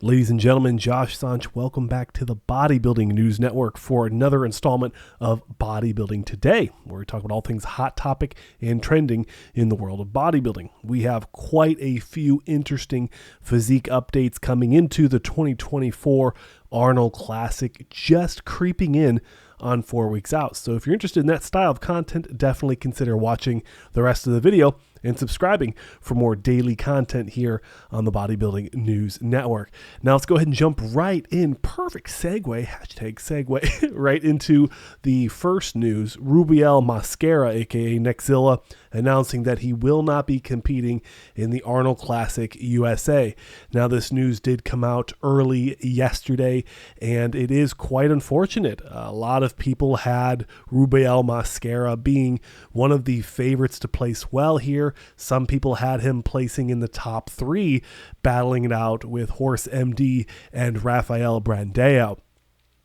Ladies and gentlemen, Josh Sanch, welcome back to the Bodybuilding News Network for another installment of Bodybuilding Today, where we talk about all things hot topic and trending in the world of bodybuilding. We have quite a few interesting physique updates coming into the 2024 Arnold Classic, just creeping in on 4 weeks out. So if you're interested in that style of content, definitely consider watching the rest of the video and subscribing for more daily content here on the Bodybuilding News Network. Now let's go ahead and jump right in. Perfect segue, hashtag segue, right into the first news. Rubiel Mascara, aka Nexzilla, announcing that he will not be competing in the Arnold Classic USA. Now this news did come out early yesterday, and it is quite unfortunate. A lot of people had Rubiel Mascara being one of the favorites to place well here. Some people had him placing in the top 3, battling it out with Horse MD and Rafael Brandao.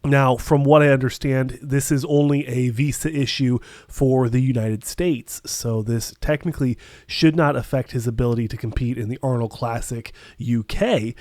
Now, from what I understand, this is only a visa issue for the United States, so this technically should not affect his ability to compete in the Arnold Classic UK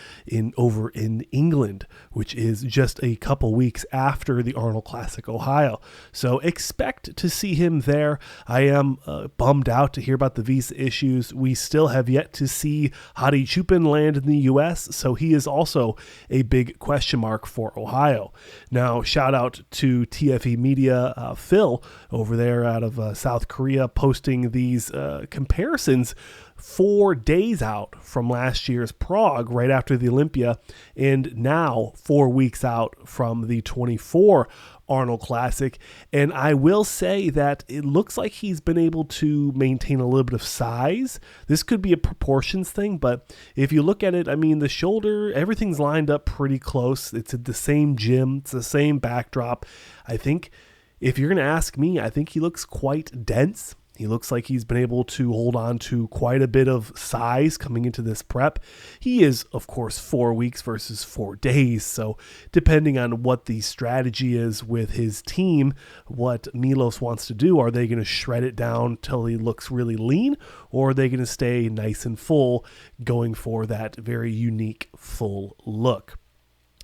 over in England, which is just a couple weeks after the Arnold Classic Ohio. So expect to see him there. I am bummed out to hear about the visa issues. We still have yet to see Hadi Chupin land in the US, so he is also a big question mark for Ohio. Now, shout out to TFE Media, Phil over there out of South Korea, posting these comparisons 4 days out from last year's Prague, right after the Olympia, and now 4 weeks out from the 24 Arnold Classic. And I will say that it looks like he's been able to maintain a little bit of size. This could be a proportions thing, but if you look at it, I mean, the shoulder, everything's lined up pretty close. It's at the same gym. It's the same backdrop. I think if you're going to ask me, I think he looks quite dense. He looks like he's been able to hold on to quite a bit of size coming into this prep. He is, of course, 4 weeks versus 4 days. So depending on what the strategy is with his team, what Milos wants to do, are they going to shred it down till he looks really lean, or are they going to stay nice and full, going for that very unique full look?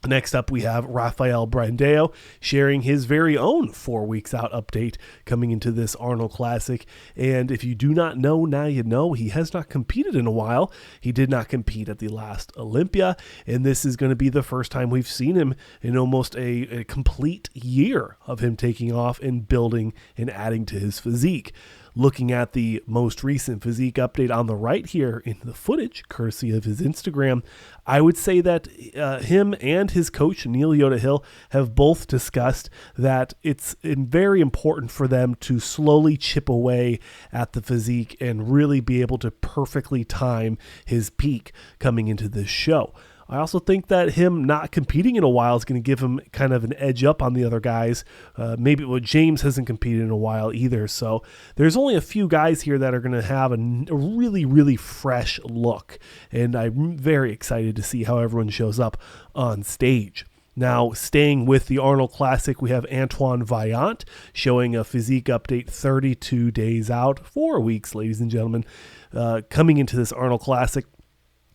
Next up, we have Rafael Brandao sharing his very own 4 weeks out update coming into this Arnold Classic. And if you do not know, now you know. He has not competed in a while. He did not compete at the last Olympia, and this is going to be the first time we've seen him in almost a complete year of him taking off and building and adding to his physique. Looking at the most recent physique update on the right here in the footage, courtesy of his Instagram, I would say that him and his coach, Neil Yoda Hill, have both discussed that it's very important for them to slowly chip away at the physique and really be able to perfectly time his peak coming into this show. I also think that him not competing in a while is going to give him kind of an edge up on the other guys. James hasn't competed in a while either. So there's only a few guys here that are going to have a really, really fresh look. And I'm very excited to see how everyone shows up on stage. Now, staying with the Arnold Classic, we have Antoine Vaillant showing a physique update 32 days out, 4 weeks, ladies and gentlemen, coming into this Arnold Classic.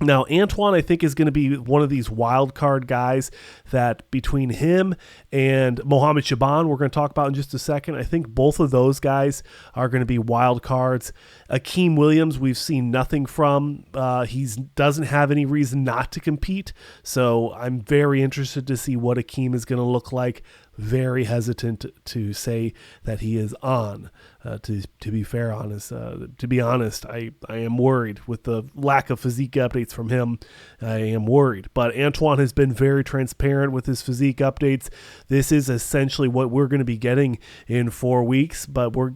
Now, Antoine, I think, is going to be one of these wild card guys that between him and Mohamed Shaban, we're going to talk about in just a second, I think both of those guys are going to be wild cards. Akeem Williams, we've seen nothing from. He doesn't have any reason not to compete, so I'm very interested to see what Akeem is going to look like. Very hesitant to say that he is on. To be honest, I am worried with the lack of physique updates from him. I am worried, but Antoine has been very transparent with his physique updates. This is essentially what we're going to be getting in 4 weeks, but we're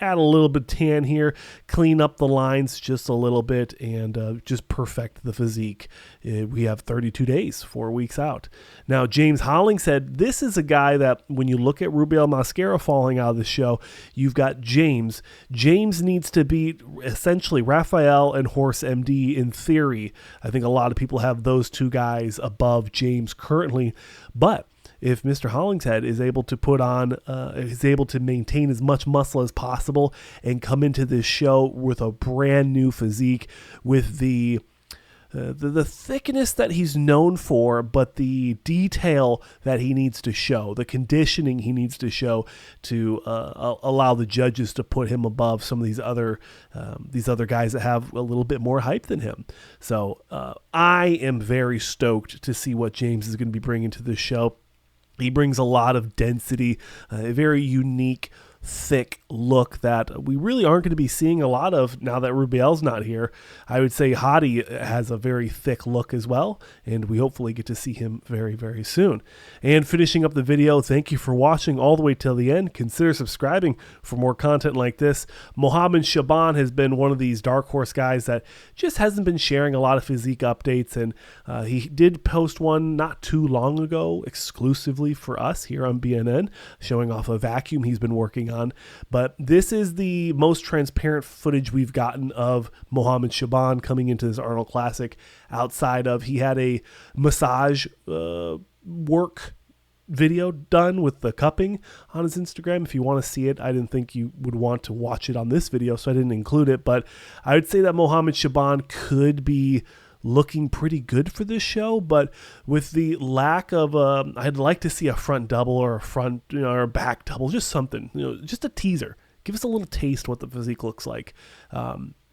add a little bit of tan here, clean up the lines just a little bit, and just perfect the physique. We have 32 days, 4 weeks out. Now, James Holling said this is a guy that when you look at Rubiel Mascara falling out of the show, you've got James. James needs to beat essentially Rafael and Horse MD in theory. I think a lot of people have those two guys above James currently, but if Mr. Hollingshead is able to is able to maintain as much muscle as possible and come into this show with a brand new physique with the the thickness that he's known for, but the detail that he needs to show, the conditioning he needs to show to allow the judges to put him above some of these other guys that have a little bit more hype than him. So I am very stoked to see what James is going to be bringing to this show. He brings a lot of density, a very unique, thick look that we really aren't going to be seeing a lot of now that Rubiel's not here. I would say Hadi has a very thick look as well, and we hopefully get to see him very, very soon. And finishing up the video, thank you for watching all the way till the end. Consider subscribing for more content like this. Mohammed Shaban has been one of these dark horse guys that just hasn't been sharing a lot of physique updates, and he did post one not too long ago exclusively for us here on BNN, showing off a vacuum he's been working on. But this is the most transparent footage we've gotten of Mohammed Shaban coming into this Arnold Classic, outside of he had a massage work video done with the cupping on his Instagram. If you want to see it, I didn't think you would want to watch it on this video, so I didn't include it. But I would say that Mohammed Shaban could be looking pretty good for this show, but with the lack of I'd like to see a front double or a front, or a back double, just something, just a teaser. Give us a little taste what the physique looks like.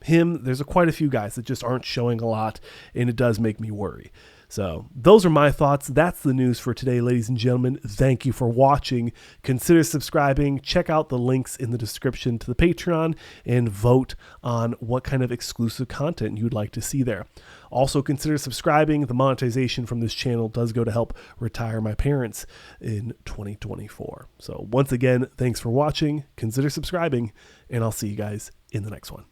There's quite a few guys that just aren't showing a lot, and it does make me worry. So those are my thoughts. That's the news for today, ladies and gentlemen. Thank you for watching. Consider subscribing. Check out the links in the description to the Patreon and vote on what kind of exclusive content you'd like to see there. Also consider subscribing. The monetization from this channel does go to help retire my parents in 2024. So once again, thanks for watching. Consider subscribing, and I'll see you guys in the next one.